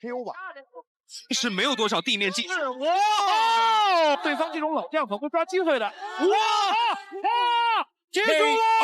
KO 吧。是没有多少地面技。哇！对方这种老将很会抓机会的。结束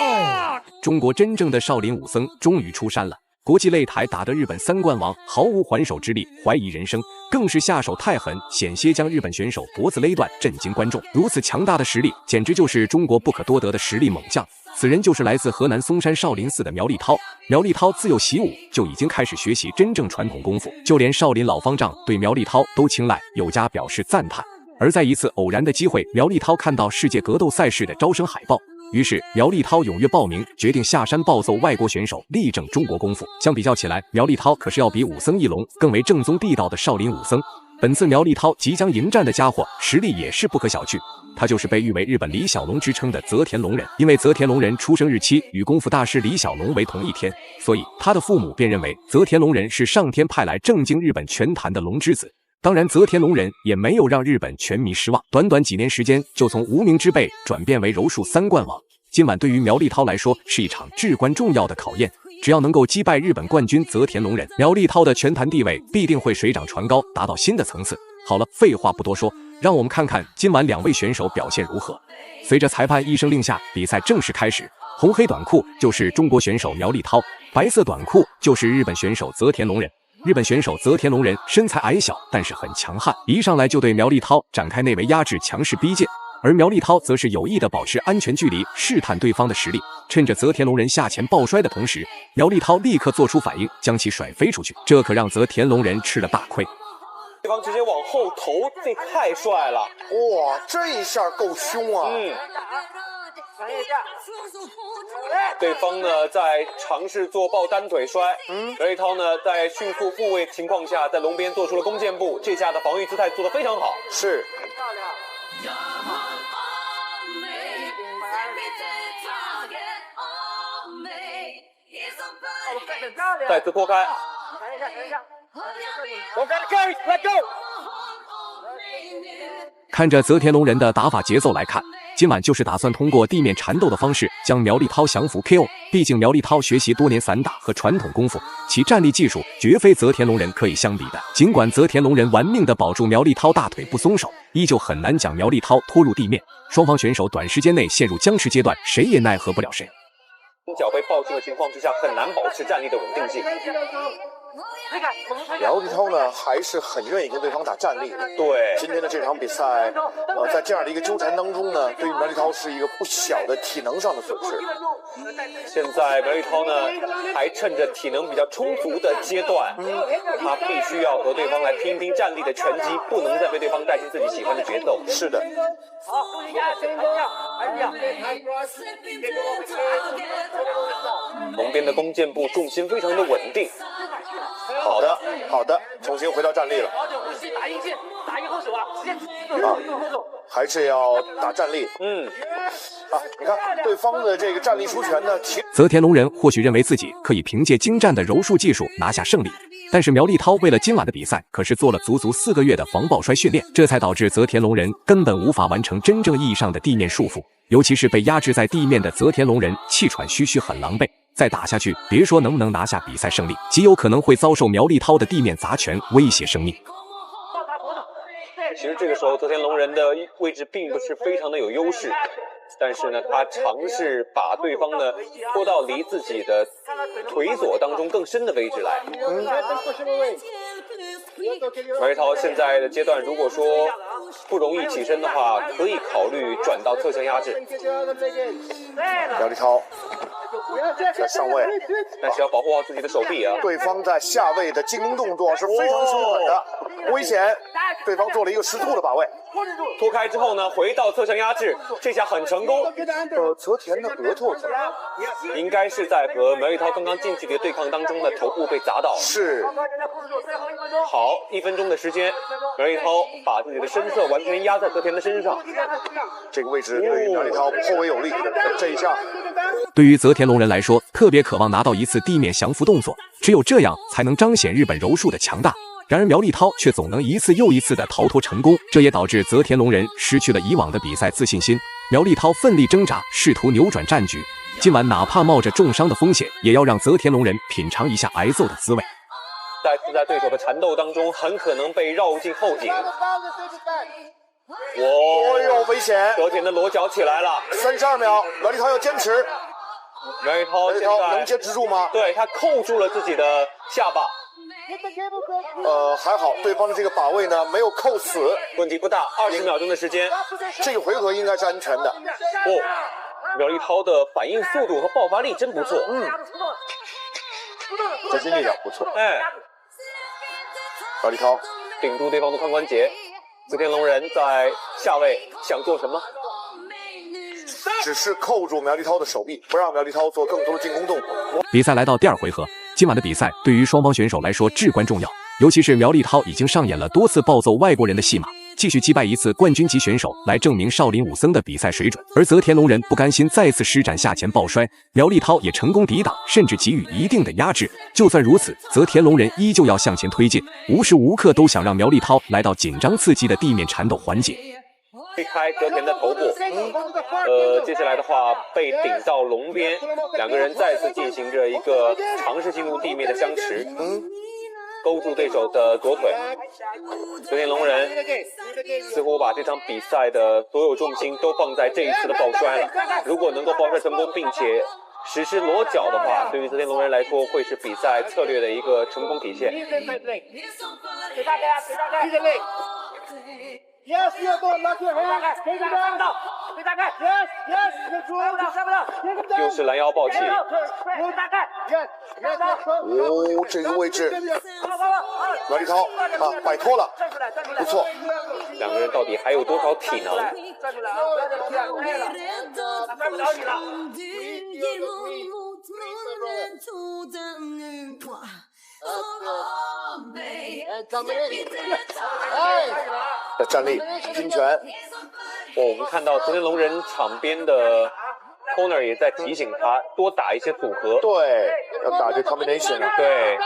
了！中国真正的少林武僧终于出山了。国际擂台打得日本3冠王毫无还手之力，怀疑人生，更是下手太狠，险些将日本选手脖子勒断，震惊观众。如此强大的实力，简直就是中国不可多得的实力猛将。此人就是来自河南嵩山少林寺的苗立涛。苗立涛自幼习武，就已经开始学习真正传统功夫，就连少林老方丈对苗立涛都青睐有加，表示赞叹。而在一次偶然的机会，苗立涛看到世界格斗赛事的招生海报，于是苗立涛踊跃报名，决定下山暴揍外国选手，力证中国功夫。相比较起来，苗立涛可是要比武僧一龙更为正宗地道的少林武僧。本次苗立涛即将迎战的家伙，实力也是不可小觑。他就是被誉为日本李小龙之称的泽田龙人。因为泽田龙人出生日期与功夫大师李小龙为同一天，所以他的父母便认为泽田龙人是上天派来震惊日本拳坛的龙之子。当然，泽田龙人也没有让日本拳迷失望，短短几年时间就从无名之辈转变为柔术3冠王。今晚对于苗立涛来说是一场至关重要的考验，只要能够击败日本冠军泽田龙人，苗立涛的拳坛地位必定会水涨船高，达到新的层次。好了，废话不多说，让我们看看今晚2位选手表现如何。随着裁判一声令下，比赛正式开始。红黑短裤就是中国选手苗立涛，白色短裤就是日本选手泽田龙人。日本选手泽田龙人身材矮小，但是很强悍，一上来就对苗立涛展开内围压制，强势逼近。而苗立涛则是有意的保持安全距离，试探对方的实力。趁着泽田龙人下前抱摔的同时，苗立涛立刻做出反应，将其甩飞出去，这可让泽田龙人吃了大亏。对方直接往后投，这太帅了！哇，这一下够凶啊！对方呢在尝试做抱单腿摔，苗立涛呢在驯服部位情况下，在龙边做出了弓箭步，这下的防御姿态做得非常好。是。再次拨开。看着泽田龙人的打法节奏来看，今晚就是打算通过地面缠斗的方式将苗立涛降服 KO。毕竟苗立涛学习多年散打和传统功夫，其战力技术绝非泽田龙人可以相比的。尽管泽田龙人玩命地保住苗立涛大腿不松手，依旧很难将苗立涛拖入地面。双方选手短时间内陷入僵持阶段，谁也奈何不了谁。脚被抱住的情况之下，很难保持站立的稳定性。苗立涛呢还是很愿意跟对方打站立的。对，今天的这场比赛，在这样的一个纠缠当中呢，对于苗立涛是一个不小的体能上的损失。现在苗立涛呢还趁着体能比较充足的阶段，他必须要和对方来拼拼站立的拳击，不能再被对方带进自己喜欢的节奏。是的。龙边的弓箭步重心非常的稳定。好的，好的，重新回到站立了。还是要打站立。你看对方的这个站立出拳呢，泽田龙人或许认为自己可以凭借精湛的柔术技术拿下胜利，但是苗立涛为了今晚的比赛，可是做了足足4个月的防抱摔训练，这才导致泽田龙人根本无法完成真正意义上的地面束缚。尤其是被压制在地面的泽田龙人气喘吁吁，很狼狈。再打下去，别说能不能拿下比赛胜利，极有可能会遭受苗立涛的地面砸拳，威胁生命。其实这个时候泽田龙人的位置并不是非常的有优势，但是呢他尝试把对方呢拖到离自己的腿左当中更深的位置来。苗立涛现在的阶段如果说不容易起身的话，可以考虑转到侧向压制。苗立涛在上位，但是要保护好自己的手臂啊。对方在下位的进攻动作是非常凶狠的，危险。对方做了一个石兔的把位，脱开之后呢，回到侧向压制，这下很成功。泽田的额头应该是在和苗立涛刚刚近距离的对抗当中的头部被砸到。是。好，1分钟的时间，苗立涛把自己的身侧完全压在泽田的身上。这个位置对于苗立涛颇为有利。这一下，对于泽田龙人来说，特别渴望拿到一次地面降服动作，只有这样才能彰显日本柔术的强大。然而苗立涛却总能一次又一次的逃脱成功，这也导致泽田龙人失去了以往的比赛自信心。苗立涛奋力挣扎，试图扭转战局。今晚哪怕冒着重伤的风险，也要让泽田龙人品尝一下挨揍的滋味。再次在对手的缠斗当中，很可能被绕进后颈。哦呦，危险！泽田的裸脚起来了，32秒，苗立涛要坚持。苗立涛现在能坚持住吗？对，他扣住了自己的下巴。还好，对方的这个把位呢没有扣死，问题不大。20秒钟的时间，这个回合应该是安全的。苗立涛的反应速度和爆发力真不错。核心力量不错。苗立涛顶住对方的髋关节。泽田龙人在下位想做什么？只是扣住苗立涛的手臂，不让苗立涛做更多的进攻动作。比赛来到第2回合，今晚的比赛对于双方选手来说至关重要，尤其是苗立涛已经上演了多次暴揍外国人的戏码，继续击败一次冠军级选手来证明少林武僧的比赛水准。而泽田龙人不甘心再次施展下潜抱摔，苗立涛也成功抵挡，甚至给予一定的压制。就算如此，泽田龙人依旧要向前推进，无时无刻都想让苗立涛来到紧张刺激的地面缠斗环节。推开泽田的头部，接下来的话被顶到笼边，两个人再次进行着一个尝试进入地面的相持，勾住对手的左腿。泽田龙人似乎把这场比赛的所有重心都放在这一次的抱摔了。如果能够抱摔成功，并且实施裸脚的话，对于泽田龙人来说会是比赛策略的一个成功体现。Yes, you're going lock your hand. Take it down. Yes, yes, control. 又是拦腰抱起。这个位置，苗立涛摆脱了，不错。两个人到底还有多少体能？站立拼拳。我们看到泽田龙人场边的 corner 也在提醒他多打一些组合。对，要打这 combination。对。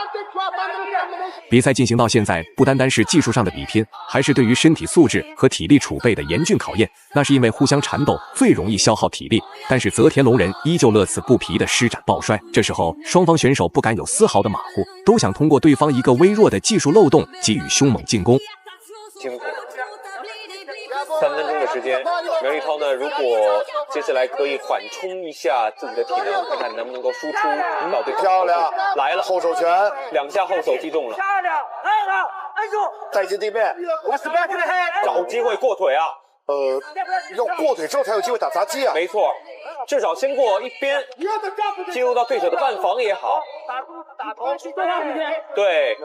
比赛进行到现在，不单单是技术上的比拼，还是对于身体素质和体力储备的严峻考验。那是因为互相缠斗最容易消耗体力，但是泽田龙人依旧乐此不疲地施展抱摔。这时候，双方选手不敢有丝毫的马虎，都想通过对方一个微弱的技术漏洞给予凶猛进攻。清楚。3分钟的时间，苗立涛呢，如果接下来可以缓冲一下自己的体能，看看能不能够输出到对方。漂亮，来了，后手拳，2下后手击中了。带进地面，找机会过腿啊！要过腿之后才有机会打砸击啊！没错，至少先过一边，进入到对手的半防也好。对，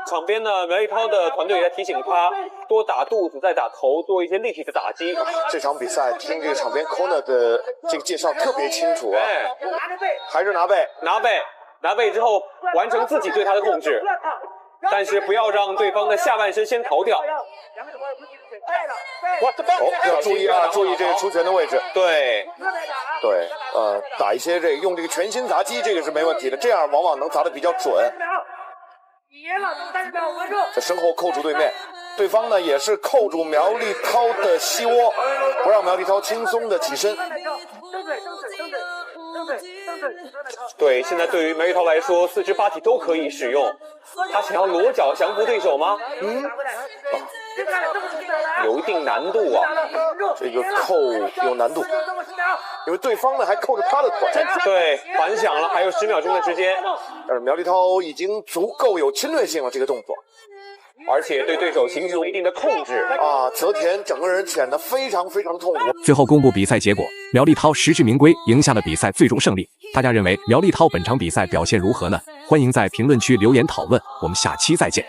场边呢，苗立涛的团队也在提醒他多打肚子，再打头，做一些立体的打击。这场比赛听这个场边 corner 的这个介绍特别清楚啊，还是拿背之后完成自己对他的控制。但是不要让对方的下半身先逃掉。要注意啊，注意这个出拳的位置。对，打一些用这个全心砸击，这个是没问题的，这样往往能砸得比较准。在身后扣住对面，对方呢也是扣住苗立涛的膝窝，不让苗立涛轻松的起身。对，现在对于苗立涛来说，4肢8体都可以使用。他想要裸脚降服对手吗？有一定难度啊。这个扣有难度，因为对方呢还扣着他的腿。对，反响了，还有10秒钟的时间。但是苗立涛已经足够有侵略性了，这个动作。而且对对手形成了一定的控制啊！泽田整个人显得非常的痛苦。最后公布比赛结果，苗立涛实至名归，赢下了比赛最终胜利。大家认为苗立涛本场比赛表现如何呢？欢迎在评论区留言讨论，我们下期再见。